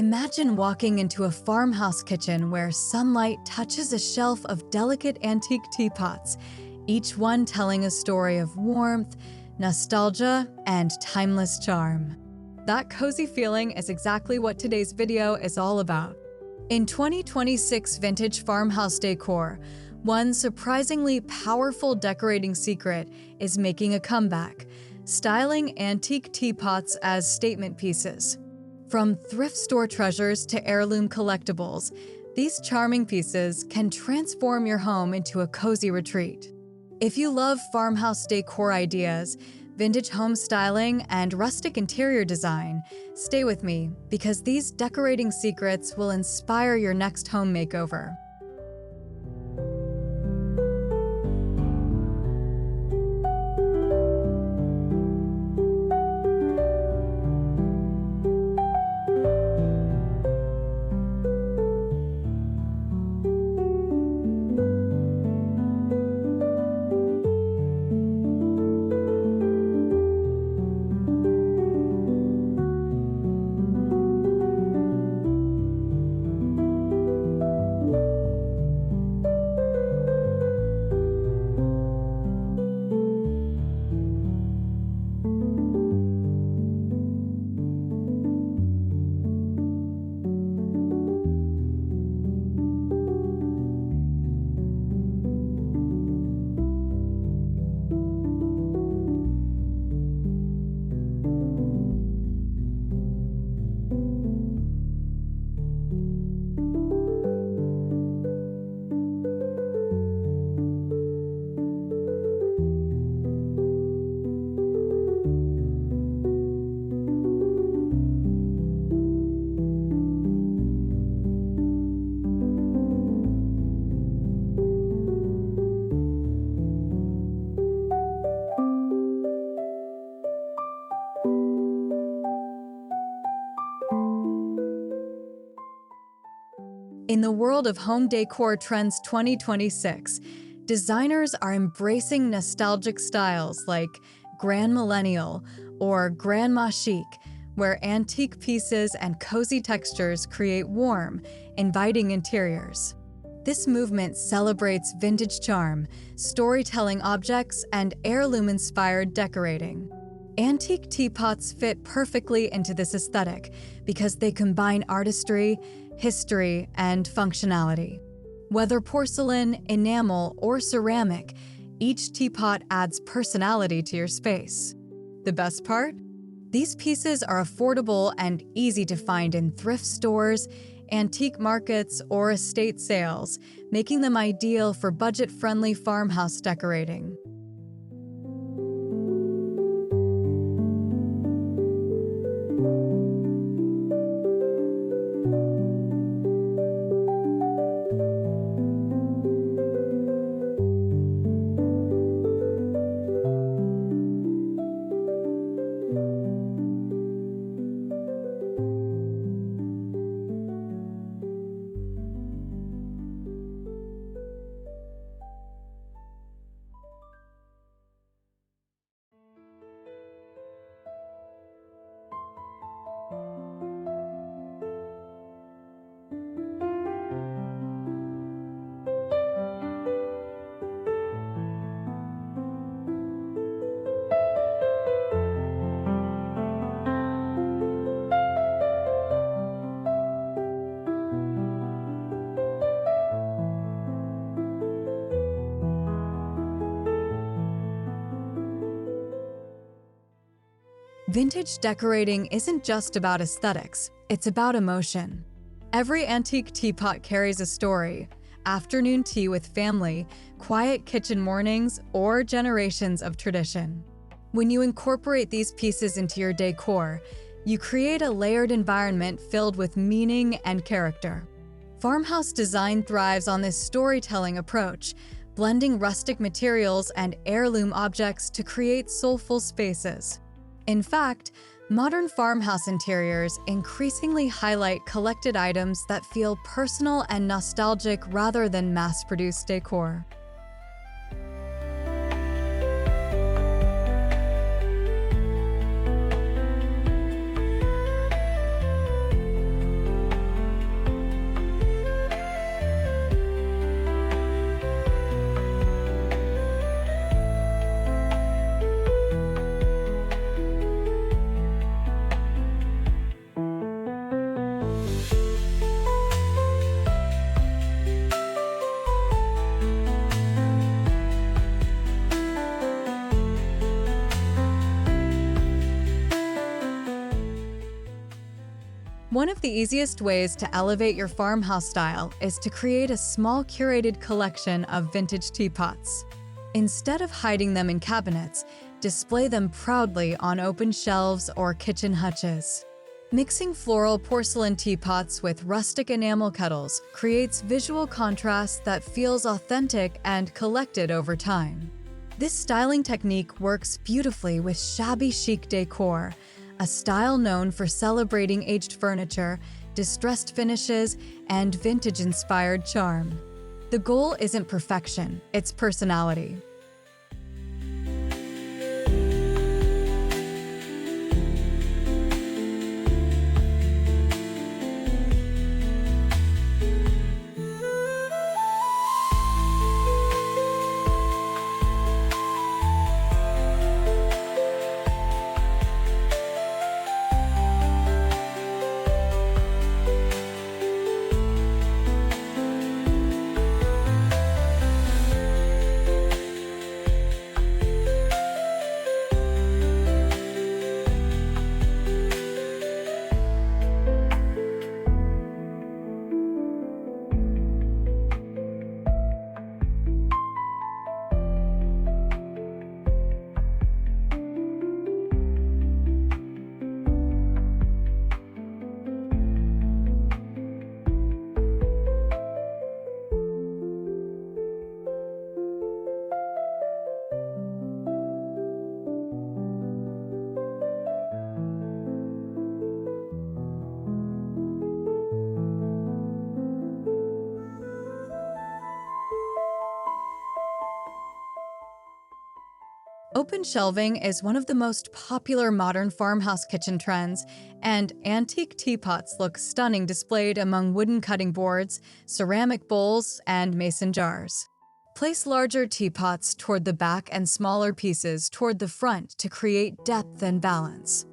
Imagine walking into a farmhouse kitchen where sunlight touches a shelf of delicate antique teapots, each one telling a story of warmth, nostalgia, and timeless charm. That cozy feeling is exactly what today's video is all about. In 2026 vintage farmhouse decor, one surprisingly powerful decorating secret is making a comeback, styling antique teapots as statement pieces. From thrift store treasures to heirloom collectibles, these charming pieces can transform your home into a cozy retreat. If you love farmhouse decor ideas, vintage home styling, and rustic interior design, stay with me because these decorating secrets will inspire your next home makeover. In the world of home decor trends 2026, designers are embracing nostalgic styles like Grand Millennial or Grandma Chic, where antique pieces and cozy textures create warm, inviting interiors. This movement celebrates vintage charm, storytelling objects, and heirloom-inspired decorating. Antique teapots fit perfectly into this aesthetic because they combine artistry, history, and functionality. Whether porcelain, enamel, or ceramic, each teapot adds personality to your space. The best part? These pieces are affordable and easy to find in thrift stores, antique markets, or estate sales, making them ideal for budget-friendly farmhouse decorating. Vintage decorating isn't just about aesthetics, it's about emotion. Every antique teapot carries a story: afternoon tea with family, quiet kitchen mornings, or generations of tradition. When you incorporate these pieces into your decor, you create a layered environment filled with meaning and character. Farmhouse design thrives on this storytelling approach, blending rustic materials and heirloom objects to create soulful spaces. In fact, modern farmhouse interiors increasingly highlight collected items that feel personal and nostalgic rather than mass-produced decor. One of the easiest ways to elevate your farmhouse style is to create a small curated collection of vintage teapots. Instead of hiding them in cabinets, display them proudly on open shelves or kitchen hutches. Mixing floral porcelain teapots with rustic enamel kettles creates visual contrast that feels authentic and collected over time. This styling technique works beautifully with shabby chic decor, a style known for celebrating aged furniture, distressed finishes, and vintage-inspired charm. The goal isn't perfection, it's personality. Open shelving is one of the most popular modern farmhouse kitchen trends, and antique teapots look stunning displayed among wooden cutting boards, ceramic bowls, and mason jars. Place larger teapots toward the back and smaller pieces toward the front to create depth and balance.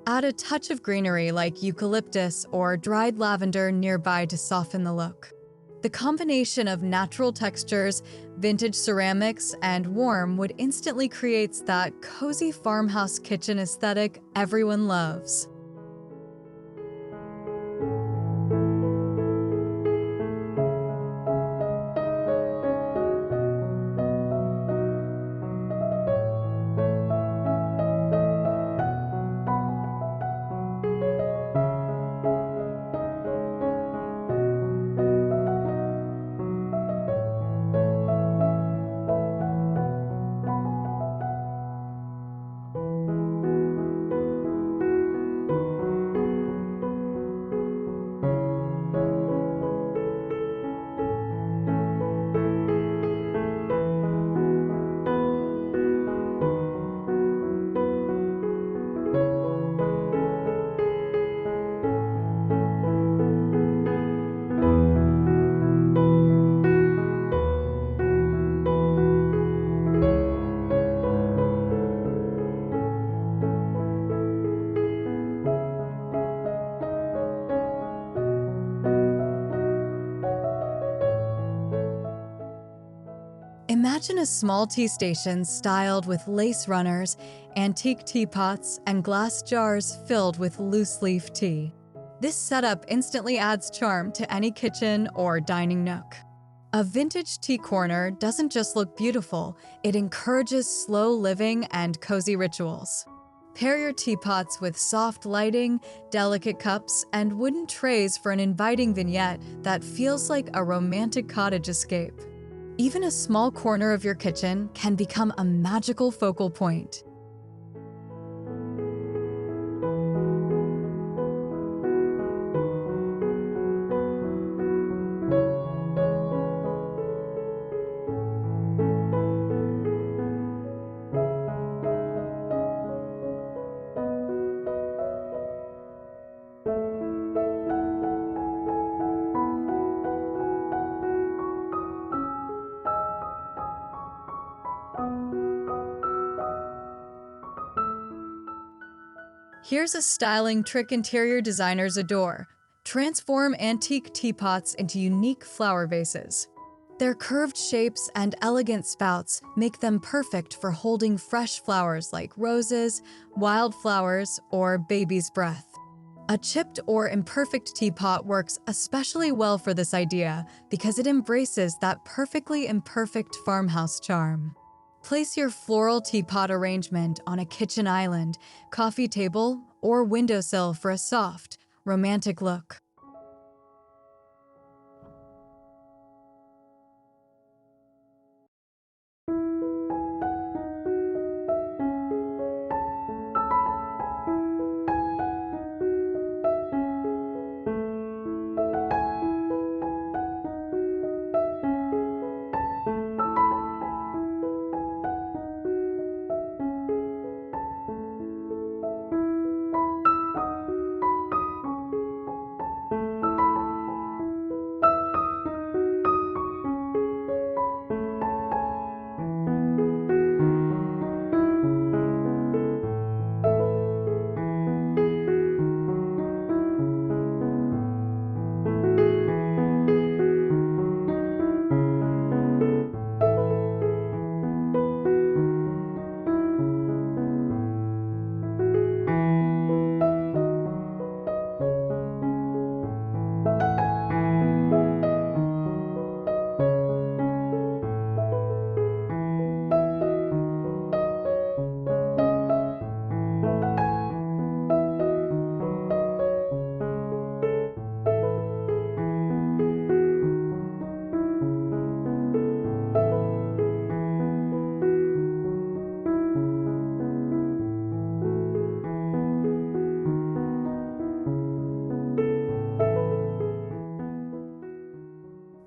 Add a touch of greenery like eucalyptus or dried lavender nearby to soften the look. The combination of natural textures, vintage ceramics, and warm wood instantly creates that cozy farmhouse kitchen aesthetic everyone loves. Imagine a small tea station styled with lace runners, antique teapots, and glass jars filled with loose-leaf tea. This setup instantly adds charm to any kitchen or dining nook. A vintage tea corner doesn't just look beautiful, it encourages slow living and cozy rituals. Pair your teapots with soft lighting, delicate cups, and wooden trays for an inviting vignette that feels like a romantic cottage escape. Even a small corner of your kitchen can become a magical focal point. Here's a styling trick interior designers adore. Transform antique teapots into unique flower vases. Their curved shapes and elegant spouts make them perfect for holding fresh flowers like roses, wildflowers, or baby's breath. A chipped or imperfect teapot works especially well for this idea because it embraces that perfectly imperfect farmhouse charm. Place your floral teapot arrangement on a kitchen island, coffee table, or windowsill for a soft, romantic look.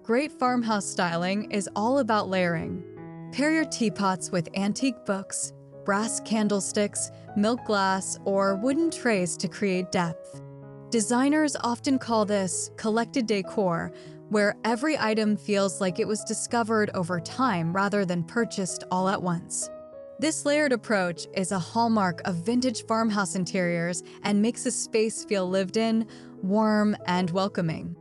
Great farmhouse styling is all about layering. Pair your teapots with antique books, brass candlesticks, milk glass, or wooden trays to create depth. Designers often call this collected decor, where every item feels like it was discovered over time rather than purchased all at once. This layered approach is a hallmark of vintage farmhouse interiors and makes a space feel lived in, warm, and welcoming.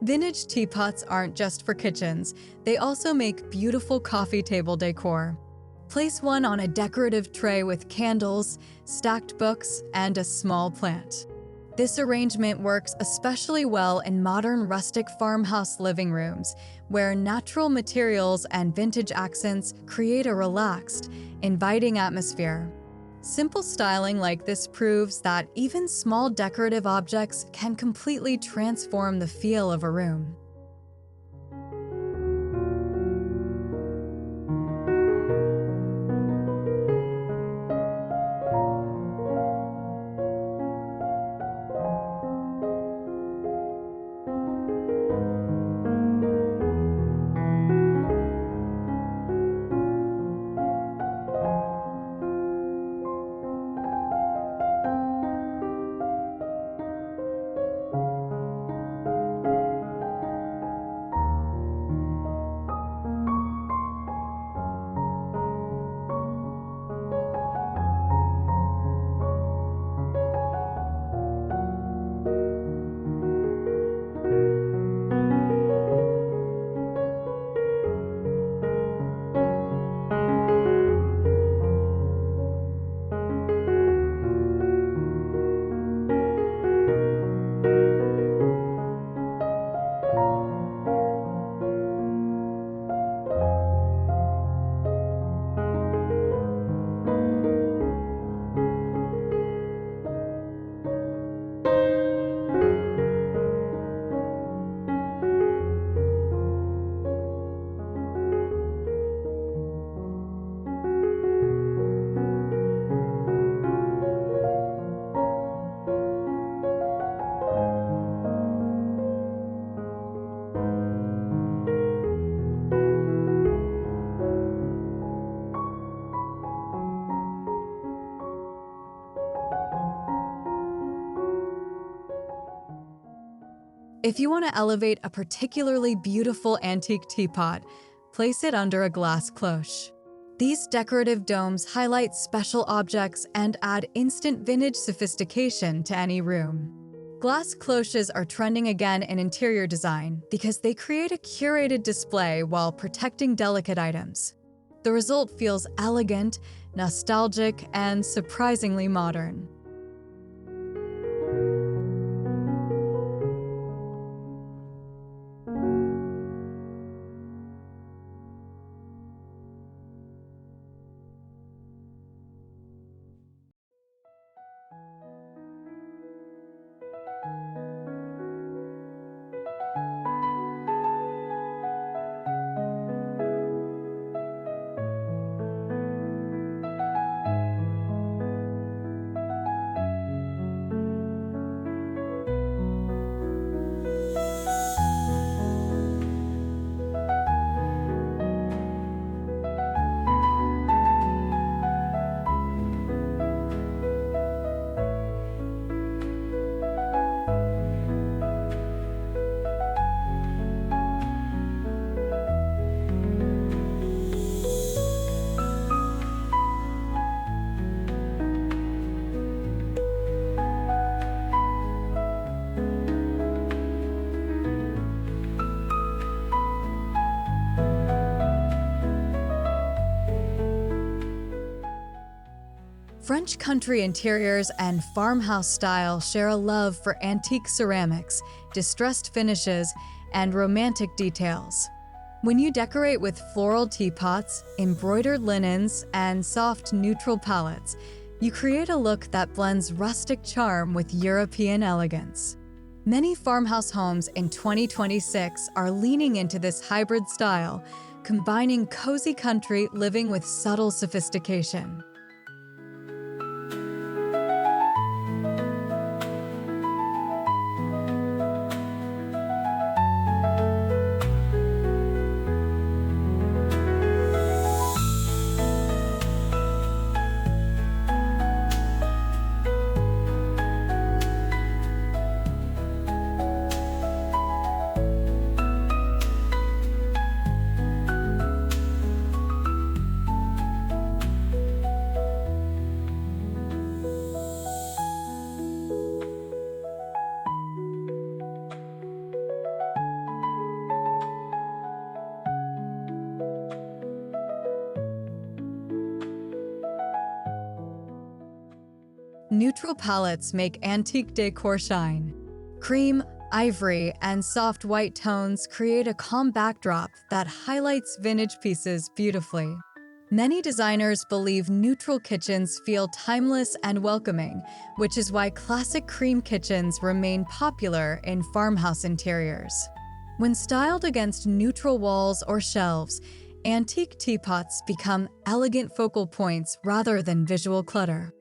Vintage teapots aren't just for kitchens, they also make beautiful coffee table decor. Place one on a decorative tray with candles, stacked books, and a small plant. This arrangement works especially well in modern rustic farmhouse living rooms, where natural materials and vintage accents create a relaxed, inviting atmosphere. Simple styling like this proves that even small decorative objects can completely transform the feel of a room. If you want to elevate a particularly beautiful antique teapot, place it under a glass cloche. These decorative domes highlight special objects and add instant vintage sophistication to any room. Glass cloches are trending again in interior design because they create a curated display while protecting delicate items. The result feels elegant, nostalgic, and surprisingly modern. French country interiors and farmhouse style share a love for antique ceramics, distressed finishes, and romantic details. When you decorate with floral teapots, embroidered linens, and soft neutral palettes, you create a look that blends rustic charm with European elegance. Many farmhouse homes in 2026 are leaning into this hybrid style, combining cozy country living with subtle sophistication. Neutral palettes make antique decor shine. Cream, ivory, and soft white tones create a calm backdrop that highlights vintage pieces beautifully. Many designers believe neutral kitchens feel timeless and welcoming, which is why classic cream kitchens remain popular in farmhouse interiors. When styled against neutral walls or shelves, antique teapots become elegant focal points rather than visual clutter.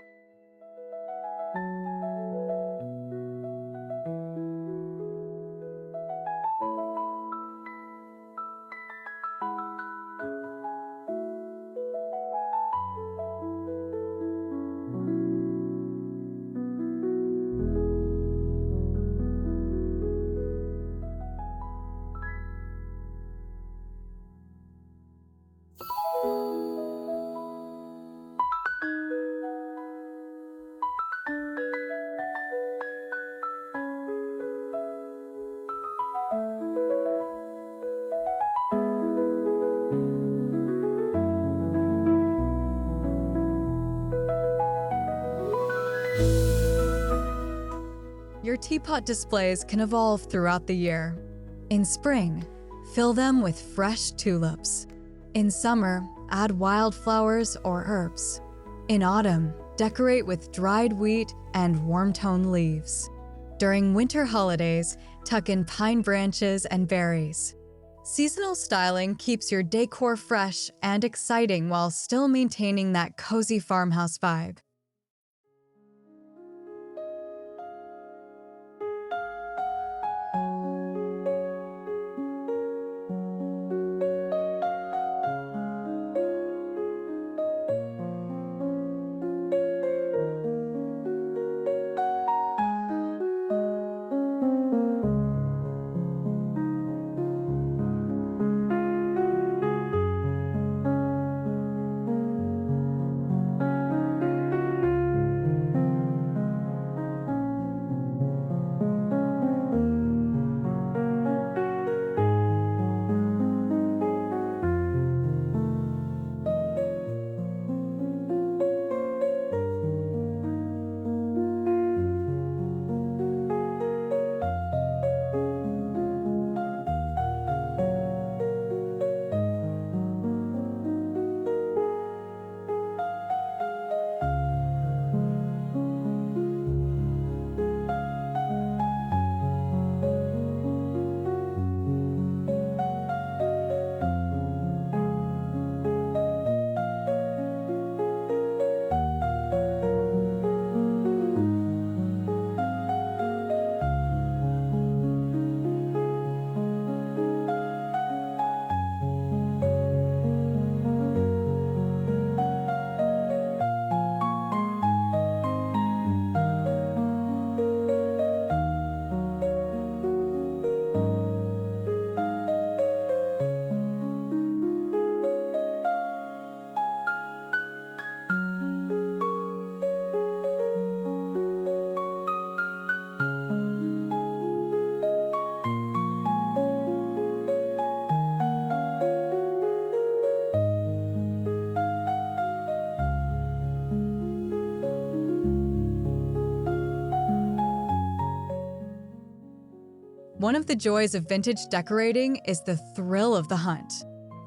Your teapot displays can evolve throughout the year. In spring, fill them with fresh tulips. In summer, add wildflowers or herbs. In autumn, decorate with dried wheat and warm-toned leaves. During winter holidays, tuck in pine branches and berries. Seasonal styling keeps your decor fresh and exciting while still maintaining that cozy farmhouse vibe. One of the joys of vintage decorating is the thrill of the hunt.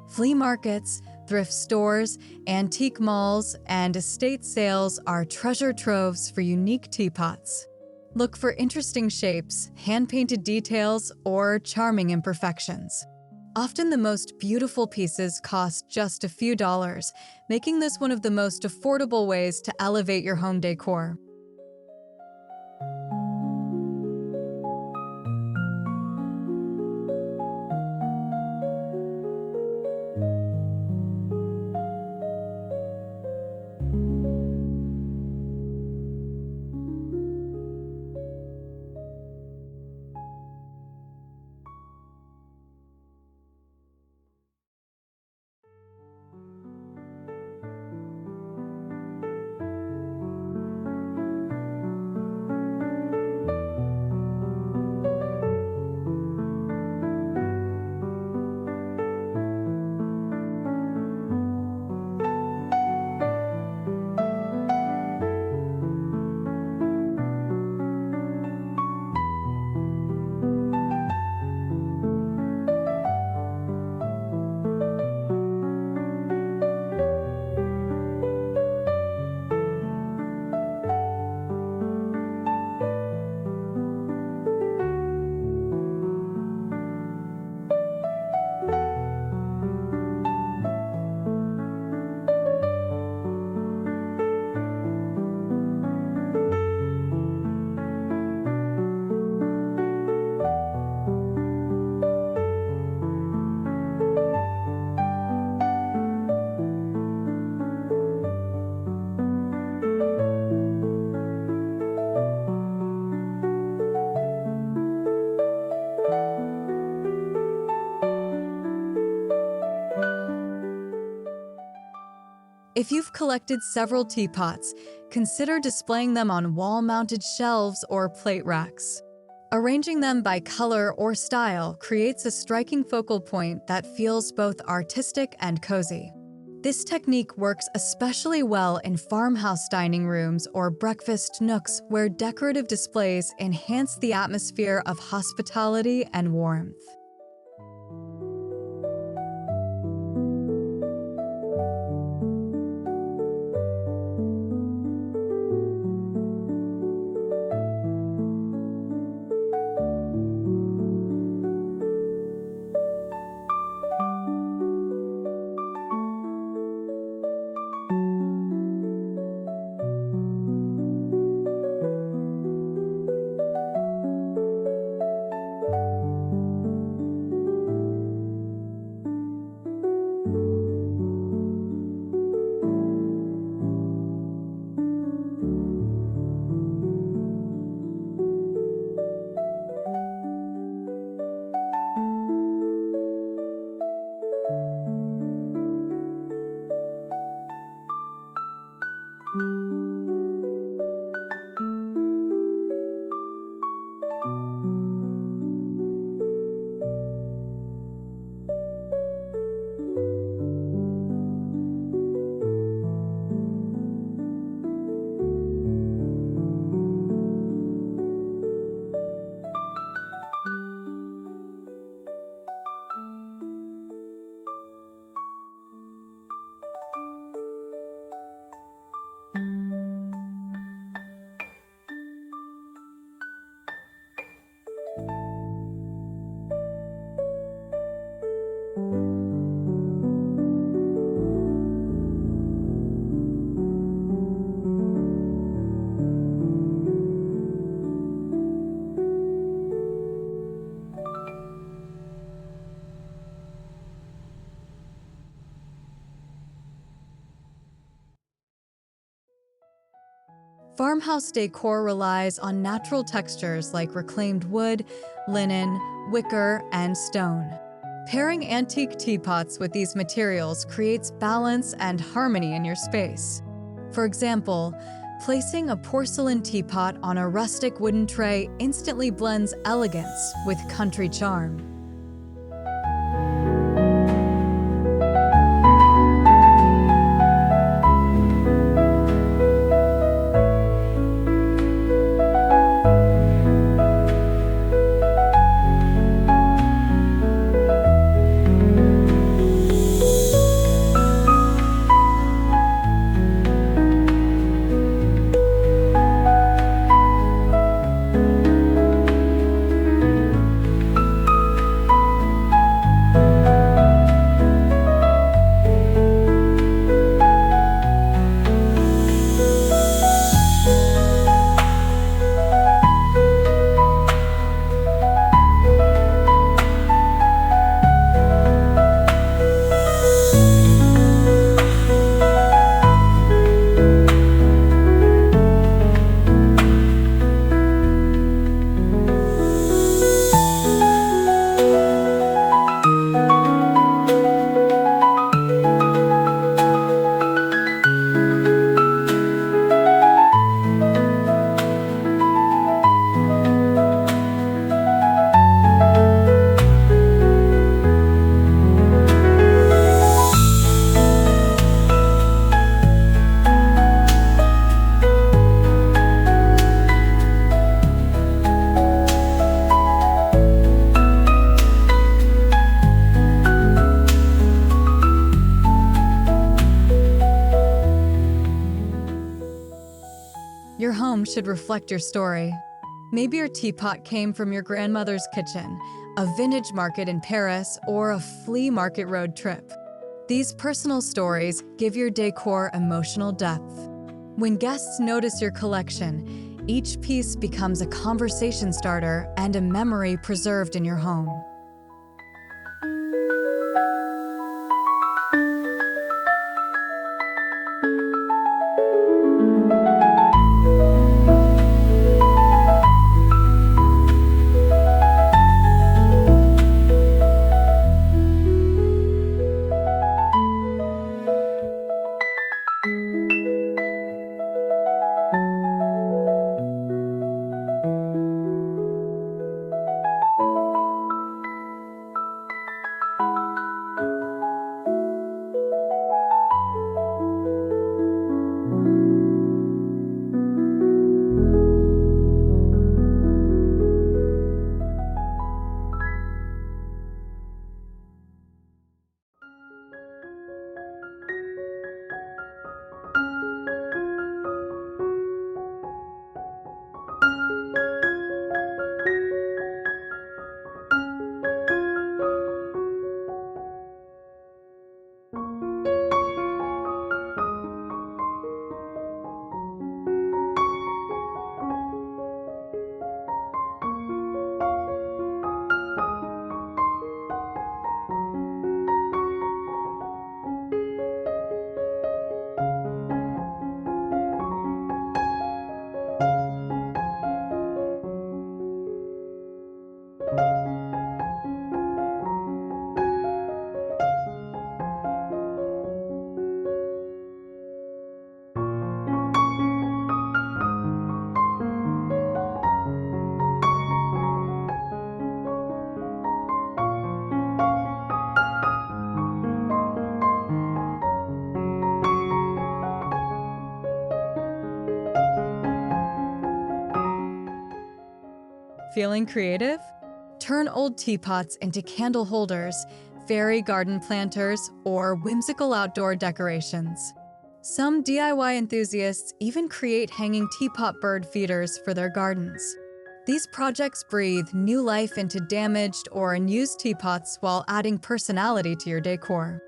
Flea markets, thrift stores, antique malls, and estate sales are treasure troves for unique teapots. Look for interesting shapes, hand-painted details, or charming imperfections. Often the most beautiful pieces cost just a few dollars, making this one of the most affordable ways to elevate your home decor. If you've collected several teapots, consider displaying them on wall-mounted shelves or plate racks. Arranging them by color or style creates a striking focal point that feels both artistic and cozy. This technique works especially well in farmhouse dining rooms or breakfast nooks where decorative displays enhance the atmosphere of hospitality and warmth. Farmhouse decor relies on natural textures like reclaimed wood, linen, wicker, and stone. Pairing antique teapots with these materials creates balance and harmony in your space. For example, placing a porcelain teapot on a rustic wooden tray instantly blends elegance with country charm. home should reflect your story. Maybe your teapot came from your grandmother's kitchen, a vintage market in Paris, or a flea market road trip. These personal stories give your decor emotional depth. When guests notice your collection, each piece becomes a conversation starter and a memory preserved in your home. Feeling creative? Turn old teapots into candle holders, fairy garden planters, or whimsical outdoor decorations. Some DIY enthusiasts even create hanging teapot bird feeders for their gardens. These projects breathe new life into damaged or unused teapots while adding personality to your decor.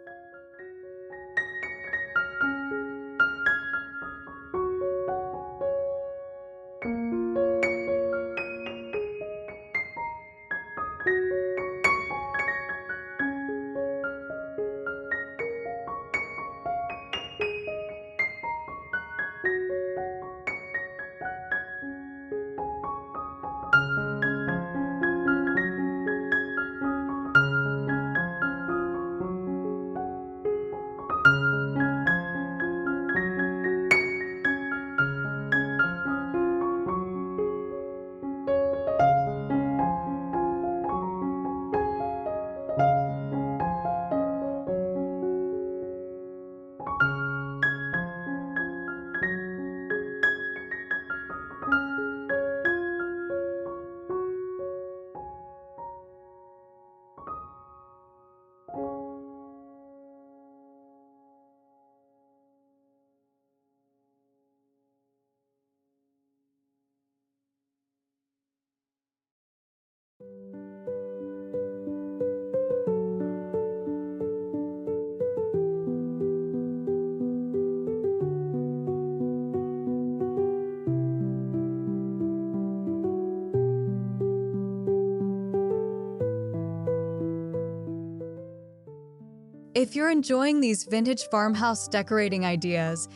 If you're enjoying these vintage farmhouse decorating ideas,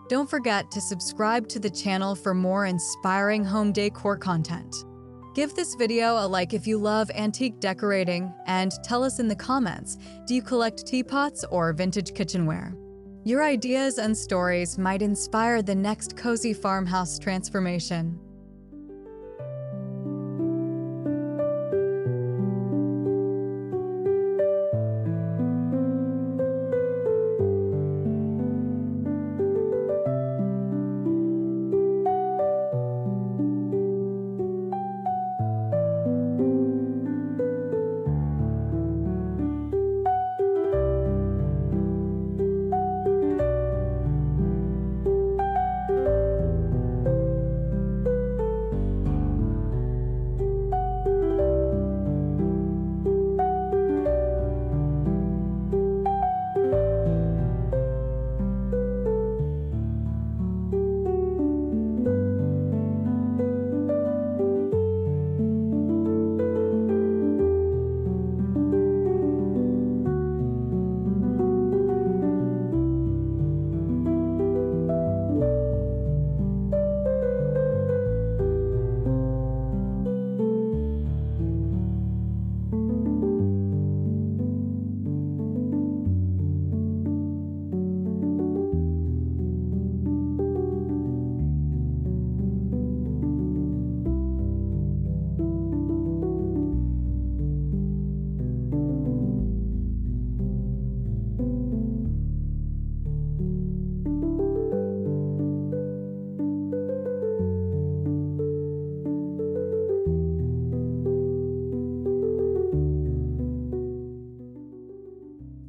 don't forget to subscribe to the channel for more inspiring home decor content. Give this video a like if you love antique decorating, and tell us in the comments, do you collect teapots or vintage kitchenware? Your ideas and stories might inspire the next cozy farmhouse transformation.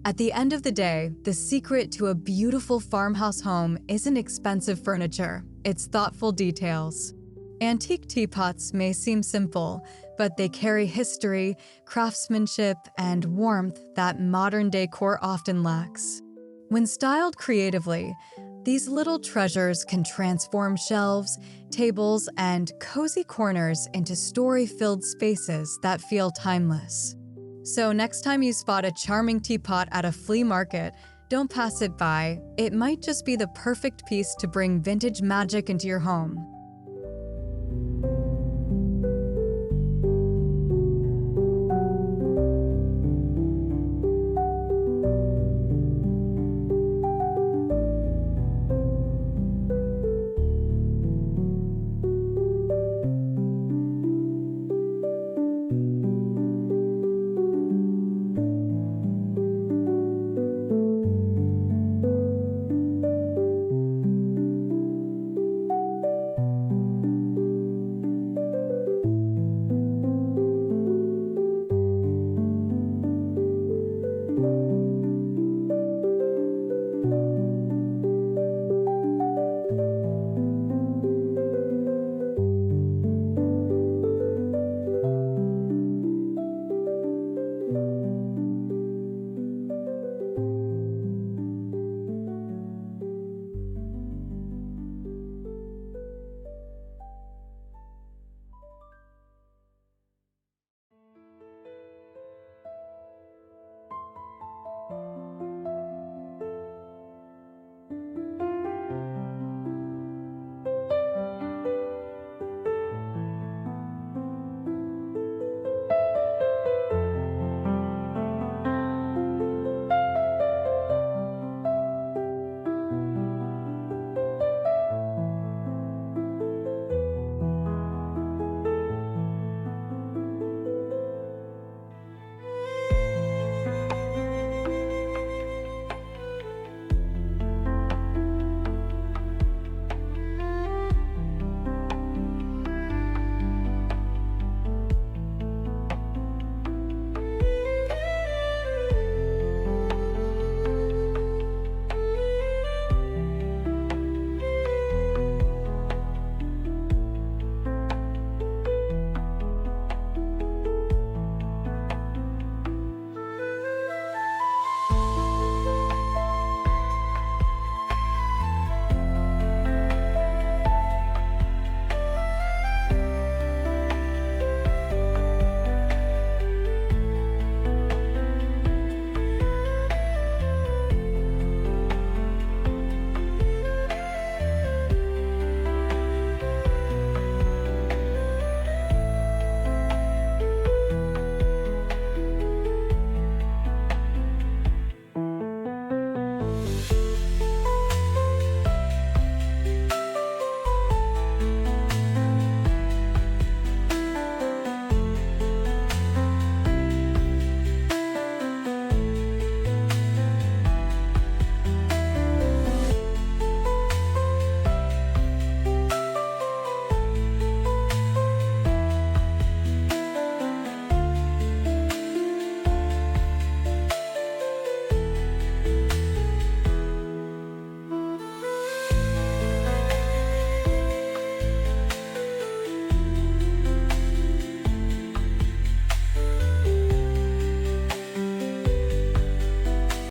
At the end of the day, the secret to a beautiful farmhouse home isn't expensive furniture, it's thoughtful details. Antique teapots may seem simple, but they carry history, craftsmanship, and warmth that modern decor often lacks. When styled creatively, these little treasures can transform shelves, tables, and cozy corners into story-filled spaces that feel timeless. So next time you spot a charming teapot at a flea market, don't pass it by. It might just be the perfect piece to bring vintage magic into your home.